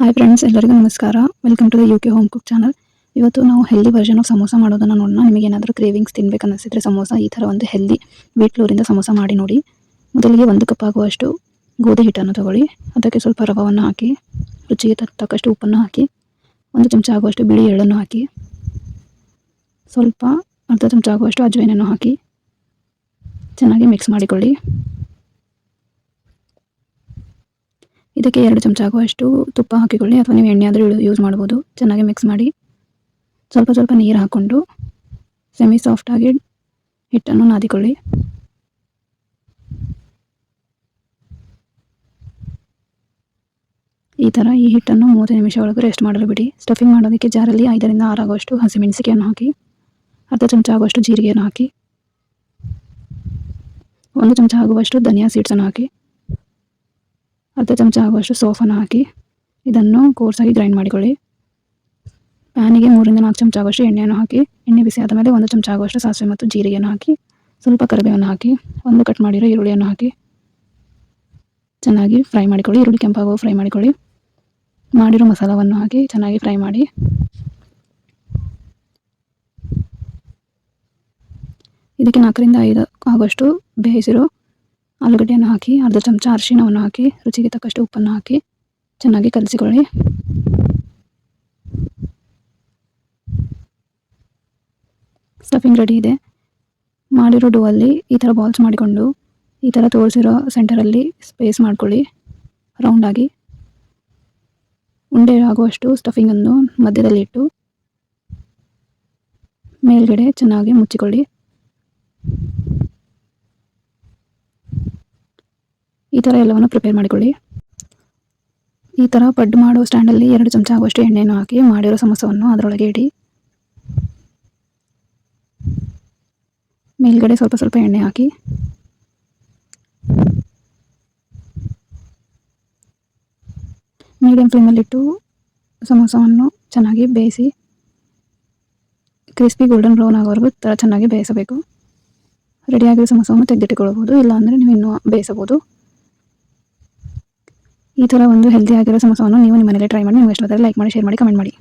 Hi friends, ಎಲ್ಲರಿಗೂ ನಮಸ್ಕಾರ. Welcome to the UK home cook channel. ಇವತ್ತು ನಾವು ಹೆಲ್ದಿ ವರ್ಷನ್ ಆಫ್ ಸಮೋಸ ಮಾಡೋದನ್ನು ನೋಡೋಣ. ನಿಮಗೆ ಏನಾದರೂ ಕ್ರೇವಿಂಗ್ಸ್ ತಿನ್ಬೇಕು ಅನ್ನಿಸಿದ್ರೆ ಸಮೋಸ ಈ ಥರ ಒಂದು ಹೆಲ್ದಿ ವೀಟ್ ಫ್ಲೋರಿಂದ ಸಮೋಸ ಮಾಡಿ ನೋಡಿ. ಮೊದಲಿಗೆ 1 ಕಪ್ ಆಗುವಷ್ಟು ಗೋಧಿ ಹಿಟ್ಟನ್ನು ತಗೊಳ್ಳಿ. ಅದಕ್ಕೆ ಸ್ವಲ್ಪ ರವವನ್ನು ಹಾಕಿ, ರುಚಿಗೆ ತಕ್ಕಷ್ಟು ಉಪ್ಪನ್ನು ಹಾಕಿ, 1 ಚಮಚ ಆಗುವಷ್ಟು ಬಿಳಿ ಎಳ್ಳನ್ನು ಹಾಕಿ, ಸ್ವಲ್ಪ ಅರ್ಧ ಚಮಚ ಆಗುವಷ್ಟು ಅಜ್ವೈನನ್ನು ಹಾಕಿ ಚೆನ್ನಾಗಿ ಮಿಕ್ಸ್ ಮಾಡಿಕೊಳ್ಳಿ. ಇದಕ್ಕೆ 2 ಚಮಚ ಆಗುವಷ್ಟು ತುಪ್ಪ ಹಾಕಿಕೊಳ್ಳಿ, ಅಥವಾ ನೀವು ಎಣ್ಣೆ ಆದರೂ ಯೂಸ್ ಮಾಡ್ಬೋದು. ಚೆನ್ನಾಗಿ ಮಿಕ್ಸ್ ಮಾಡಿ ಸ್ವಲ್ಪ ನೀರು ಹಾಕ್ಕೊಂಡು ಸೆಮಿ ಸಾಫ್ಟಾಗಿ ಹಿಟ್ಟನ್ನು ನಾದಿಕೊಳ್ಳಿ. ಈ ಥರ ಈ ಹಿಟ್ಟನ್ನು 30 ನಿಮಿಷ ಒಳಗೆ ರೆಸ್ಟ್ ಮಾಡಲು ಬಿಡಿ. ಸ್ಟಫಿಂಗ್ ಮಾಡೋದಕ್ಕೆ ಜಾರಲ್ಲಿ 5 ರಿಂದ 6 ಆಗುವಷ್ಟು ಹಸಿಮೆಣಸಿಗೆಯನ್ನು ಹಾಕಿ, ಅರ್ಧ ಚಮಚ ಆಗುವಷ್ಟು ಜೀರಿಗೆಯನ್ನು ಹಾಕಿ, 1 ಚಮಚ ಆಗುವಷ್ಟು ಧನಿಯಾ ಸೀಡ್ಸನ್ನು ಹಾಕಿ, ಅರ್ಧ ಚಮಚ ಆಗುವಷ್ಟು ಸೋಫನ್ನು ಹಾಕಿ ಇದನ್ನು ಕೋರ್ಸಾಗಿ ಗ್ರೈಂಡ್ ಮಾಡಿಕೊಳ್ಳಿ. ಪ್ಯಾನಿಗೆ 3 ರಿಂದ 4 ಚಮಚ ಆಗುವಷ್ಟು ಎಣ್ಣೆಯನ್ನು ಹಾಕಿ, ಎಣ್ಣೆ ಬಿಸಿ ಆದ ಮೇಲೆ 1 ಚಮಚ ಆಗುವಷ್ಟು ಸಾಸಿವೆ ಮತ್ತು ಜೀರಿಗೆಯನ್ನು ಹಾಕಿ, ಸ್ವಲ್ಪ ಕರಿಬೇವನ್ನು ಹಾಕಿ, 1 ಕಟ್ ಮಾಡಿರೋ ಈರುಳ್ಳಿಯನ್ನು ಹಾಕಿ ಚೆನ್ನಾಗಿ ಫ್ರೈ ಮಾಡಿಕೊಳ್ಳಿ. ಈರುಳ್ಳಿ ಕೆಂಪಾಗುವ ಫ್ರೈ ಮಾಡಿಕೊಳ್ಳಿ. ಮಾಡಿರೋ ಮಸಾಲವನ್ನು ಹಾಕಿ ಚೆನ್ನಾಗಿ ಫ್ರೈ ಮಾಡಿ. ಇದಕ್ಕೆ 4 ರಿಂದ 5 ಆಗುವಷ್ಟು ಬೇಯಿಸಿರೋ ಆಲೂಗಡ್ಡೆಯನ್ನು ಹಾಕಿ, ಅರ್ಧ ಚಮಚ ಅರಿಶಿಣವನ್ನು ಹಾಕಿ, ರುಚಿಗೆ ತಕ್ಕಷ್ಟು ಉಪ್ಪನ್ನು ಹಾಕಿ ಚೆನ್ನಾಗಿ ಕಲಿಸಿಕೊಳ್ಳಿ. ಸ್ಟಫಿಂಗ್ ರೆಡಿ ಇದೆ. ಮಾಡಿರೋ ಡೋ ಅಲ್ಲಿ ಈ ಥರ ಬಾಲ್ಸ್ ಮಾಡಿಕೊಂಡು ಈ ಥರ ತೋರಿಸಿರೋ ಸೆಂಟರಲ್ಲಿ ಸ್ಪೇಸ್ ಮಾಡ್ಕೊಳ್ಳಿ. ರೌಂಡಾಗಿ ಉಂಡೆ ಆಗುವಷ್ಟು ಸ್ಟಫಿಂಗನ್ನು ಮಧ್ಯದಲ್ಲಿ ಇಟ್ಟು ಮೇಲ್ಗಡೆ ಚೆನ್ನಾಗಿ ಮುಚ್ಚಿಕೊಳ್ಳಿ. ಈ ಥರ ಎಲ್ಲವನ್ನು ಪ್ರಿಪೇರ್ ಮಾಡಿಕೊಳ್ಳಿ. ಈ ಥರ ಪಡ್ಡು ಮಾಡೋ ಸ್ಟ್ಯಾಂಡಲ್ಲಿ 2 ಚಮಚ ಆಗುವಷ್ಟು ಎಣ್ಣೆಯನ್ನು ಹಾಕಿ ಮಾಡಿರೋ ಸಮೋಸವನ್ನು ಅದರೊಳಗೆ ಇಡಿ. ಮೇಲ್ಗಡೆ ಸ್ವಲ್ಪ ಎಣ್ಣೆ ಹಾಕಿ ಮೀಡಿಯಂ ಫ್ಲೇಮಲ್ಲಿಟ್ಟು ಸಮೋಸವನ್ನು ಚೆನ್ನಾಗಿ ಬೇಯಿಸಿ ಕ್ರಿಸ್ಪಿ ಗೋಲ್ಡನ್ ಬ್ರೌನ್ ಆಗೋವರೆಗೂ ಚೆನ್ನಾಗಿ ಬೇಯಿಸಬೇಕು. ರೆಡಿಯಾಗಿರೋ ಸಮೋಸವನ್ನು ತೆಗೆದಿಟ್ಟುಕೊಳ್ಳಬಹುದು, ಇಲ್ಲಾಂದರೆ ನೀವು ಇನ್ನೂ ಬೇಯಿಸಬಹುದು. ಈ ಥರ ಒಂದು ಹೆಲ್ದಿ ಆಗಿರೋ ಸಮೋಸವನ್ನು ನೀವು ನಿಮ್ಮ ಮನೇಲಿ ಟ್ರೈ ಮಾಡಿ. ನಿಮಗೆ ಇಷ್ಟವಾದರೆ ಲೈಕ್ ಮಾಡಿ, ಶೇರ್ ಮಾಡಿ, ಕಮೆಂಟ್ ಮಾಡಿ.